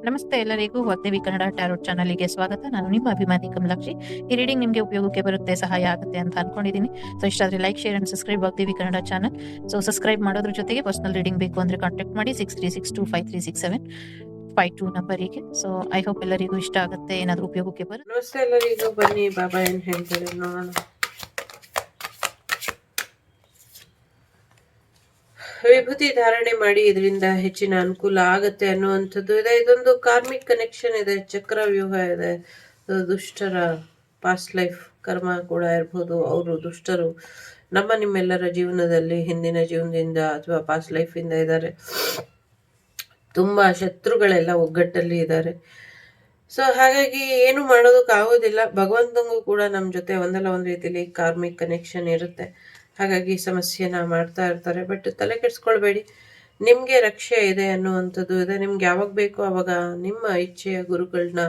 ನಮಸ್ತೆ ಎಲ್ಲರಿಗೂ ವಾಗ್ದೇವಿ ಕನ್ನಡ ಟ್ಯಾರೋಟ್ ಚಾನಲ್ಗೆ ಸ್ವಾಗತ. ನಾನು ನಿಮ್ಮ ಅಭಿಮಾನಿ ಕಮಲಾಕ್ಷಿ. ಈ ರೀಡಿಂಗ್ ನಿಮಗೆ ಉಪಯೋಗಕ್ಕೆ ಬರುತ್ತೆ, ಸಹಾಯ ಆಗುತ್ತೆ ಅಂತ ಅನ್ಕೊಂಡಿದ್ದೀನಿ. ಸೊ ಇಷ್ಟ ಆದರೆ like, share and subscribe Vagdevi Kannada channel. So subscribe ಮಾಡೋದ್ರ ಜೊತೆಗೆ ಪರ್ಸನಲ್ ರೀಡಿಂಗ್ ಬೇಕು ಅಂದ್ರೆ ಕಾಂಟ್ಯಾಕ್ಟ್ ಮಾಡಿ 6362536752 ನಂಬರಿಗೆ. ಸೊ ಐ ಹೋಪ್ ಎಲ್ಲರಿಗೂ ಇಷ್ಟ ಆಗುತ್ತೆ, ಏನಾದರೂ ಉಪಯೋಗಕ್ಕೆ ಬರುತ್ತೆ. ನಮಸ್ತೆ ಎಲ್ಲರಿಗೂ. ಬನ್ನಿ ಬಾಬಾ ಏನ್ ಹೇಳ್ತಾರೆ ನೋಡೋಣ. ವಿಭೂತಿ ಧಾರಣೆ ಮಾಡಿ ಇದರಿಂದ ಹೆಚ್ಚಿನ ಅನುಕೂಲ ಆಗತ್ತೆ ಅನ್ನುವಂಥದ್ದು ಇದೆ. ಇದೊಂದು ಕಾರ್ಮಿಕ್ ಕನೆಕ್ಷನ್ ಇದೆ, ಚಕ್ರವ್ಯೂಹ ಇದೆ. ದುಷ್ಟರ ಪಾಸ್ಟ್ ಲೈಫ್ ಕರ್ಮ ಕೂಡ ಇರ್ಬೋದು. ಅವರು ದುಷ್ಟರು ನಿಮ್ಮೆಲ್ಲರ ಜೀವನದಲ್ಲಿ ಹಿಂದಿನ ಜೀವನದಿಂದ ಅಥವಾ ಪಾಸ್ಟ್ ಲೈಫ್ ಇಂದ ಇದ್ದಾರೆ. ತುಂಬಾ ಶತ್ರುಗಳೆಲ್ಲ ಒಗ್ಗಟ್ಟಲ್ಲಿ ಇದ್ದಾರೆ. ಸೊ ಹಾಗಾಗಿ ಏನು ಮಾಡೋದಕ್ಕಾಗೋದಿಲ್ಲ. ಭಗವಂತನಿಗೂ ಕೂಡ ನಮ್ಮ ಜೊತೆ ಒಂದಲ್ಲ ಒಂದು ರೀತಿಯಲ್ಲಿ ಕಾರ್ಮಿಕ್ ಕನೆಕ್ಷನ್ ಇರುತ್ತೆ. ಹಾಗಾಗಿ ಸಮಸ್ಯೆನ ಮಾಡ್ತಾ ಇರ್ತಾರೆ. ಬಟ್ ತಲೆ ಕೆಡಿಸ್ಕೊಳ್ಬೇಡಿ, ನಿಮಗೆ ರಕ್ಷೆ ಇದೆ ಅನ್ನುವಂಥದ್ದು ಇದೆ. ನಿಮ್ಗೆ ಯಾವಾಗ ಬೇಕೋ ಅವಾಗ ನಿಮ್ಮ ಇಚ್ಛೆಯ ಗುರುಗಳನ್ನ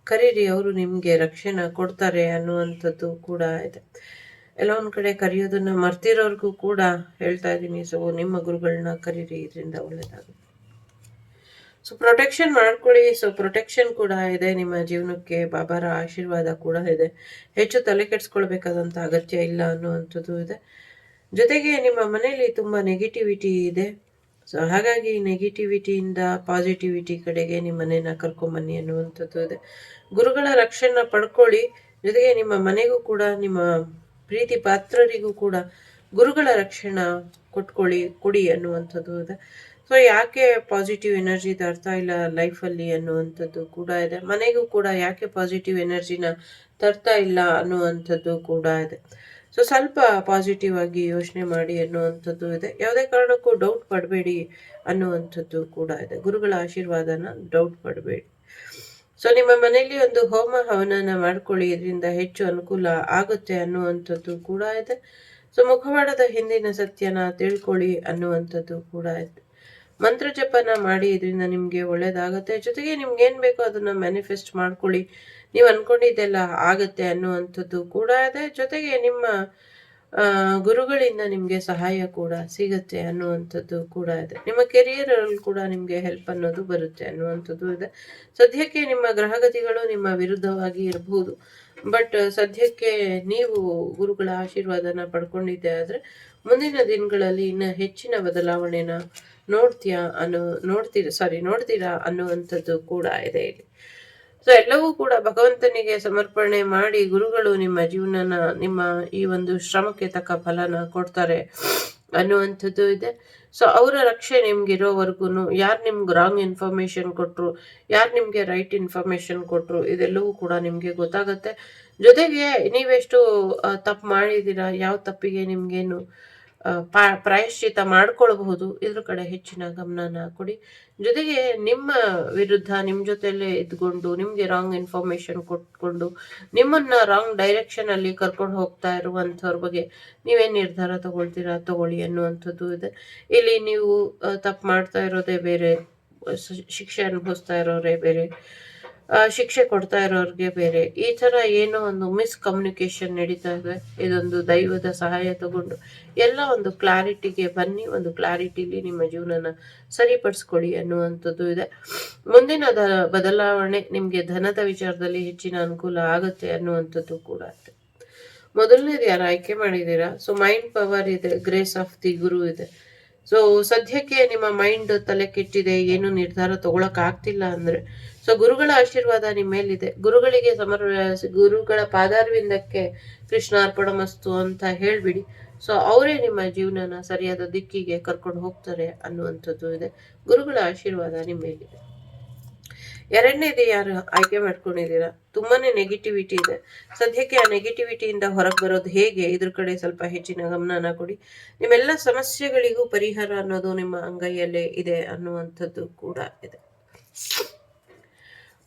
ಕರೀರಿ, ಅವರು ನಿಮಗೆ ರಕ್ಷೆನ ಕೊಡ್ತಾರೆ ಅನ್ನುವಂಥದ್ದು ಕೂಡ ಇದೆ. ಎಲ್ಲ ಒಂದು ಕಡೆ ಕರೆಯೋದನ್ನ ಮರ್ತಿರೋರ್ಗೂ ಕೂಡ ಹೇಳ್ತಾ ಇದ್ದೀನಿ. ಸೊ ನಿಮ್ಮ ಗುರುಗಳನ್ನ ಕರೀರಿ, ಇದರಿಂದ ಒಳ್ಳೇದಾಗುತ್ತೆ. ಸೊ ಪ್ರೊಟೆಕ್ಷನ್ ಮಾಡ್ಕೊಳ್ಳಿ. ಸೊ ಪ್ರೊಟೆಕ್ಷನ್ ಕೂಡ ಇದೆ ನಿಮ್ಮ ಜೀವನಕ್ಕೆ, ಬಾಬಾರ ಆಶೀರ್ವಾದ ಕೂಡ ಇದೆ. ಹೆಚ್ಚು ತಲೆ ಕೆಡಿಸ್ಕೊಳ್ಬೇಕಾದಂಥ ಅಗತ್ಯ ಇಲ್ಲ ಅನ್ನುವಂಥದ್ದು ಇದೆ. ಜೊತೆಗೆ ನಿಮ್ಮ ಮನೆಯಲ್ಲಿ ತುಂಬ ನೆಗೆಟಿವಿಟಿ ಇದೆ. ಸೊ ಹಾಗಾಗಿ ನೆಗೆಟಿವಿಟಿಯಿಂದ ಪಾಸಿಟಿವಿಟಿ ಕಡೆಗೆ ನಿಮ್ಮ ಮನೆಯನ್ನ ಕರ್ಕೊಂಬನ್ನಿ ಅನ್ನುವಂಥದ್ದು ಇದೆ. ಗುರುಗಳ ರಕ್ಷಣೆ ಪಡ್ಕೊಳ್ಳಿ. ಜೊತೆಗೆ ನಿಮ್ಮ ಮನೆಗೂ ಕೂಡ, ನಿಮ್ಮ ಪ್ರೀತಿ ಪಾತ್ರರಿಗೂ ಕೂಡ ಗುರುಗಳ ರಕ್ಷಣೆ ಕೊಡಿ ಅನ್ನುವಂಥದ್ದು ಇದೆ. ಸೊ ಯಾಕೆ ಪಾಸಿಟಿವ್ ಎನರ್ಜಿ ತರ್ತಾ ಇಲ್ಲ ಲೈಫಲ್ಲಿ ಅನ್ನುವಂಥದ್ದು ಕೂಡ ಇದೆ. ಮನೆಗೂ ಕೂಡ ಯಾಕೆ ಪಾಸಿಟಿವ್ ಎನರ್ಜಿನ ತರ್ತಾ ಇಲ್ಲ ಅನ್ನುವಂಥದ್ದು ಕೂಡ ಇದೆ. ಸೊ ಸ್ವಲ್ಪ ಪಾಸಿಟಿವ್ ಆಗಿ ಯೋಚನೆ ಮಾಡಿ ಅನ್ನುವಂಥದ್ದು ಇದೆ. ಯಾವುದೇ ಕಾರಣಕ್ಕೂ ಡೌಟ್ ಪಡಬೇಡಿ ಅನ್ನುವಂಥದ್ದು ಕೂಡ ಇದೆ. ಗುರುಗಳ ಆಶೀರ್ವಾದನ ಡೌಟ್ ಪಡಬೇಡಿ. ಸೊ ನಿಮ್ಮ ಮನೆಯಲ್ಲಿ ಒಂದು ಹೋಮ ಹವನನ ಮಾಡ್ಕೊಳ್ಳಿ, ಇದರಿಂದ ಹೆಚ್ಚು ಅನುಕೂಲ ಆಗುತ್ತೆ ಅನ್ನುವಂಥದ್ದು ಕೂಡ ಇದೆ. ಸೊ ಮುಖವಾಡದ ಹಿಂದಿನ ಸತ್ಯನ ತಿಳ್ಕೊಳ್ಳಿ ಅನ್ನುವಂಥದ್ದು ಕೂಡ ಇದೆ. ಮಂತ್ರ ಜಪನ ಮಾಡಿ, ಇದರಿಂದ ನಿಮಗೆ ಒಳ್ಳೇದಾಗತ್ತೆ. ಜೊತೆಗೆ ನಿಮ್ಗೆ ಏನ್ ಬೇಕೋ ಅದನ್ನ ಮ್ಯಾನಿಫೆಸ್ಟ್ ಮಾಡ್ಕೊಳ್ಳಿ, ನೀವು ಅನ್ಕೊಂಡಿದ್ದೆಲ್ಲ ಆಗತ್ತೆ ಅನ್ನುವಂಥದ್ದು ಕೂಡ ಇದೆ. ಜೊತೆಗೆ ನಿಮ್ಮ ಗುರುಗಳಿಂದ ನಿಮ್ಗೆ ಸಹಾಯ ಕೂಡ ಸಿಗತ್ತೆ ಅನ್ನುವಂಥದ್ದು ಕೂಡ ಇದೆ. ನಿಮ್ಮ ಕೆರಿಯರ್ ಅಲ್ಲಿ ಕೂಡ ನಿಮ್ಗೆ ಹೆಲ್ಪ್ ಅನ್ನೋದು ಬರುತ್ತೆ ಅನ್ನುವಂಥದ್ದು ಇದೆ. ಸದ್ಯಕ್ಕೆ ನಿಮ್ಮ ಗ್ರಹಗತಿಗಳು ನಿಮ್ಮ ವಿರುದ್ಧವಾಗಿ ಇರಬಹುದು, ಬಟ್ ಸದ್ಯಕ್ಕೆ ನೀವು ಗುರುಗಳ ಆಶೀರ್ವಾದನ ಪಡ್ಕೊಂಡಿದ್ದೆ ಆದ್ರೆ ಮುಂದಿನ ದಿನಗಳಲ್ಲಿ ಇನ್ನ ಹೆಚ್ಚಿನ ಬದಲಾವಣೆನ ನೋಡ್ತೀರಾ ಅನ್ನುವಂಥದ್ದು ಕೂಡ ಇದೆ ಇಲ್ಲಿ. ಸೊ ಎಲ್ಲವೂ ಕೂಡ ಭಗವಂತನಿಗೆ ಸಮರ್ಪಣೆ ಮಾಡಿ, ಗುರುಗಳು ನಿಮ್ಮ ಜೀವನನ, ನಿಮ್ಮ ಈ ಒಂದು ಶ್ರಮಕ್ಕೆ ತಕ್ಕ ಫಲನ ಕೊಡ್ತಾರೆ ಅನ್ನುವಂಥದ್ದು ಇದೆ. ಸೊ ಅವರ ರಕ್ಷೆ ನಿಮ್ಗಿರೋವರೆಗೂ, ಯಾರು ನಿಮ್ಗೆ ರಾಂಗ್ ಇನ್ಫಾರ್ಮೇಶನ್ ಕೊಟ್ರು, ಯಾರು ನಿಮ್ಗೆ ರೈಟ್ ಇನ್ಫಾರ್ಮೇಶನ್ ಕೊಟ್ರು, ಇದೆಲ್ಲವೂ ಕೂಡ ನಿಮ್ಗೆ ಗೊತ್ತಾಗತ್ತೆ. ಜೊತೆಗೆ ನೀವೆಷ್ಟು ತಪ್ಪು ಮಾಡಿದ್ದೀರಾ, ಯಾವ ತಪ್ಪಿಗೆ ನಿಮ್ಗೇನು ಪ್ರಾಯಶ್ಚಿತ ಮಾಡ್ಕೊಳ್ಬಹುದು, ಇದ್ರ ಕಡೆ ಹೆಚ್ಚಿನ ಗಮನನ ಕೊಡಿ. ಜೊತೆಗೆ ನಿಮ್ಮ ವಿರುದ್ಧ ನಿಮ್ಮ ಜೊತೆಯಲ್ಲೇ ಇದ್ಕೊಂಡು ನಿಮ್ಗೆ ರಾಂಗ್ ಇನ್ಫಾರ್ಮೇಶನ್ ಕೊಟ್ಕೊಂಡು ನಿಮ್ಮನ್ನ ರಾಂಗ್ ಡೈರೆಕ್ಷನ್ ಅಲ್ಲಿ ಕರ್ಕೊಂಡು ಹೋಗ್ತಾ ಇರುವಂತವ್ರ ಬಗ್ಗೆ ನೀವೇನ್ ನಿರ್ಧಾರ ತಗೊಳ್ಳಿ ಅನ್ನುವಂಥದ್ದು ಇದೆ. ಇಲ್ಲಿ ನೀವು ತಪ್ಪು ಮಾಡ್ತಾ ಇರೋದೇ ಬೇರೆ, ಶಿಕ್ಷೆ ಅನುಭವಿಸ್ತಾ ಇರೋರೇ ಬೇರೆ, ಶಿಕ್ಷೆ ಕೊಡ್ತಾ ಇರೋರ್ಗೆ ಬೇರೆ, ಈ ತರ ಏನೋ ಒಂದು ಮಿಸ್ಕಮ್ಯುನಿಕೇಶನ್ ನಡೀತಾ ಇದೆ. ಇದೊಂದು ದೈವದ ಸಹಾಯ ತಗೊಂಡು ಎಲ್ಲ ಒಂದು ಕ್ಲಾರಿಟಿಗೆ ಬನ್ನಿ, ಒಂದು ಕ್ಲಾರಿಟಿಲಿ ನಿಮ್ಮ ಜೀವನನ ಸರಿಪಡಿಸ್ಕೊಳ್ಳಿ ಅನ್ನುವಂಥದ್ದು ಇದೆ. ಮುಂದಿನ ಬದಲಾವಣೆ ನಿಮ್ಗೆ ಧನದ ವಿಚಾರದಲ್ಲಿ ಹೆಚ್ಚಿನ ಅನುಕೂಲ ಆಗುತ್ತೆ ಅನ್ನುವಂಥದ್ದು ಕೂಡ ಇದೆ. ಮೊದಲನೇದು ಯಾರು ಆಯ್ಕೆ ಮಾಡಿದ್ದೀರಾ, ಸೊ ಮೈಂಡ್ ಪವರ್ ಇದೆ, ಗ್ರೇಸ್ ಆಫ್ ದಿ ಗುರು ಇದೆ. ಸೊ ಸದ್ಯಕ್ಕೆ ನಿಮ್ಮ ಮೈಂಡ್ ತಲೆ ಕೆಟ್ಟಿದೆ, ಏನು ನಿರ್ಧಾರ ತಗೊಳಕ್ ಆಗ್ತಿಲ್ಲ ಅಂದ್ರೆ, ಸೊ ಗುರುಗಳ ಆಶೀರ್ವಾದ ನಿಮ್ಮ ಮೇಲಿದೆ. ಗುರುಗಳ ಪಾದಾರವಿಂದಕ್ಕೆ ಕೃಷ್ಣಾರ್ಪಣಮಸ್ತು ಅಂತ ಹೇಳ್ಬಿಡಿ. ಸೊ ಅವರೇ ನಿಮ್ಮ ಜೀವನನ ಸರಿಯಾದ ದಿಕ್ಕಿಗೆ ಕರ್ಕೊಂಡು ಹೋಗ್ತಾರೆ ಅನ್ನುವಂಥದ್ದು ಇದೆ. ಗುರುಗಳ ಆಶೀರ್ವಾದ ನಿಮ್ಮ ಮೇಲಿದೆ. ಎರಡನೇದು ಯಾರು ಆಯ್ಕೆ ಮಾಡ್ಕೊಂಡಿದ್ದೀರಾ, ತುಂಬಾನೇ ನೆಗೆಟಿವಿಟಿ ಇದೆ. ಸದ್ಯಕ್ಕೆ ಆ ನೆಗೆಟಿವಿಟಿಯಿಂದ ಹೊರಗೆ ಬರೋದು ಹೇಗೆ, ಇದ್ರ ಕಡೆ ಸ್ವಲ್ಪ ಹೆಚ್ಚಿನ ಗಮನನ ಕೊಡಿ. ನಿಮ್ಮೆಲ್ಲ ಸಮಸ್ಯೆಗಳಿಗೂ ಪರಿಹಾರ ಅನ್ನೋದು ನಿಮ್ಮ ಅಂಗೈಯಲ್ಲೇ ಇದೆ ಅನ್ನುವಂಥದ್ದು ಕೂಡ ಇದೆ.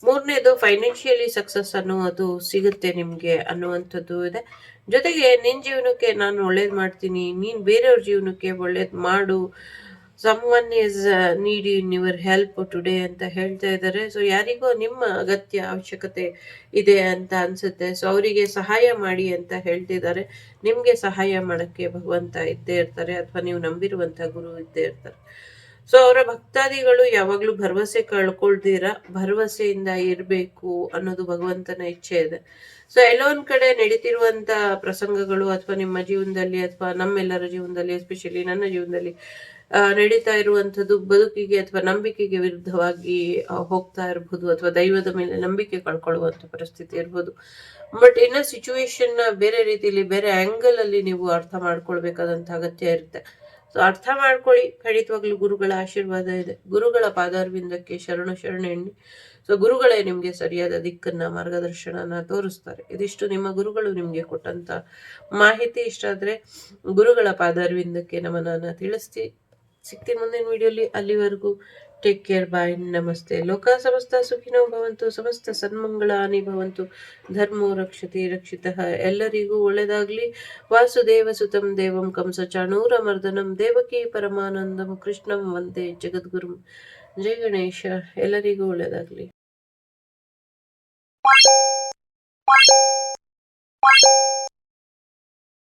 ಮೂರನೇದು ಫೈನಾನ್ಷಿಯಲಿ ಸಕ್ಸಸ್ ಅನ್ನುವುದು ಸಿಗುತ್ತೆ ನಿಮ್ಗೆ ಅನ್ನುವಂಥದ್ದು ಇದೆ. ಜೊತೆಗೆ ನಿನ್ ಜೀವನಕ್ಕೆ ನಾನು ಒಳ್ಳೇದ್ ಮಾಡ್ತೀನಿ, ನೀನ್ ಬೇರೆಯವ್ರ ಜೀವನಕ್ಕೆ ಒಳ್ಳೇದ್ ಮಾಡು, someone is needing your help today ಅಂತ ಹೇಳ್ತಾ ಇದ್ದಾರೆ. ಸೊ ಯಾರಿಗೋ ನಿಮ್ಮ ಅಗತ್ಯ ಅವಶ್ಯಕತೆ ಇದೆ ಅಂತ ಅನ್ಸುತ್ತೆ. ಸೊ ಅವರಿಗೆ ಸಹಾಯ ಮಾಡಿ ಅಂತ ಹೇಳ್ತಿದ್ದಾರೆ. ನಿಮ್ಗೆ ಸಹಾಯ ಮಾಡಕ್ಕೆ ಭಗವಂತ ಇದ್ದೇ ಇರ್ತಾರೆ, ಅಥವಾ ನೀವು ನಂಬಿರುವಂತ ಗುರು ಇದ್ದೇ ಇರ್ತಾರೆ. ಸೊ ಅವರ ಭಕ್ತಾದಿಗಳು ಯಾವಾಗ್ಲೂ ಭರವಸೆ ಕಳ್ಕೊಳ್ದಿರ ಭರವಸೆಯಿಂದ ಇರಬೇಕು ಅನ್ನೋದು ಭಗವಂತನ ಇಚ್ಛೆ ಇದೆ. ಸೊ ಎಲ್ಲೋ ಒಂದ್ ಕಡೆ ನಡೀತಿರುವಂತ ಪ್ರಸಂಗಗಳು ಅಥವಾ ನಿಮ್ಮ ಜೀವನದಲ್ಲಿ ಅಥವಾ ನಮ್ಮೆಲ್ಲರ ಜೀವನದಲ್ಲಿ, ಎಸ್ಪೆಷಲಿ ನನ್ನ ಜೀವನದಲ್ಲಿ ನಡೀತಾ ಇರುವಂತದ್ದು ಬದುಕಿಗೆ ಅಥವಾ ನಂಬಿಕೆಗೆ ವಿರುದ್ಧವಾಗಿ ಹೋಗ್ತಾ ಇರಬಹುದು, ಅಥವಾ ದೈವದ ಮೇಲೆ ನಂಬಿಕೆ ಕಳ್ಕೊಳ್ಳುವಂತ ಪರಿಸ್ಥಿತಿ ಇರ್ಬೋದು. ಬಟ್ ಇನ್ನ ಸಿಚುವೇಶನ್ ಬೇರೆ ರೀತಿಯಲ್ಲಿ, ಬೇರೆ ಆಂಗಲ್ ಅಲ್ಲಿ ನೀವು ಅರ್ಥ ಮಾಡ್ಕೊಳ್ಬೇಕಾದಂತ ಅಗತ್ಯ ಇರುತ್ತೆ. ಸೊ ಅರ್ಥ ಮಾಡ್ಕೊಳ್ಳಿ. ಖಂಡಿತವಾಗ್ಲೂ ಗುರುಗಳ ಆಶೀರ್ವಾದ ಇದೆ. ಗುರುಗಳ ಪಾದಾರವಿಂದಕ್ಕೆ ಶರಣೆಣ್ಣಿ. ಸೊ ಗುರುಗಳೇ ನಿಮ್ಗೆ ಸರಿಯಾದ ದಿಕ್ಕನ್ನ, ಮಾರ್ಗದರ್ಶನನ ತೋರಿಸ್ತಾರೆ. ಇದಿಷ್ಟು ನಿಮ್ಮ ಗುರುಗಳು ನಿಮ್ಗೆ ಕೊಟ್ಟಂತ ಮಾಹಿತಿ. ಇಷ್ಟ ಆದ್ರೆ ಗುರುಗಳ ಪಾದಾರವಿಂದಕ್ಕೆ ನಮನನ್ನ ಸಿಗ್ತೀನಿ ಮುಂದಿನ ವಿಡಿಯೋಲಿ. ಅಲ್ಲಿವರೆಗೂ ಟೇಕ್ ಕೇರ್, ಬಾಯ್, ನಮಸ್ತೆ. ಲೋಕ ಸಮಸ್ತ ಸುಖಿನೋ ಭವಂತು, ಸಮಸ್ತ ಸನ್ಮಂಗಳಾನಿ ಭವಂತು, ಧರ್ಮೋ ರಕ್ಷತಿ ರಕ್ಷಿತಃ. ಎಲ್ಲರಿಗೂ ಒಳ್ಳೆದಾಗ್ಲಿ. ವಾಸುದೇವ ಸುತಂ ದೇವಂ ಕಂಸಚಾಣೂರ ಮರ್ದನಂ ದೇವಕಿ ಪರಮಾನಂದಂ ಕೃಷ್ಣಂ ವಂದೇ ಜಗದ್ಗುರುಂ. ಜೈ ಗಣೇಶ. ಎಲ್ಲರಿಗೂ ಒಳ್ಳೆದಾಗ್ಲಿ.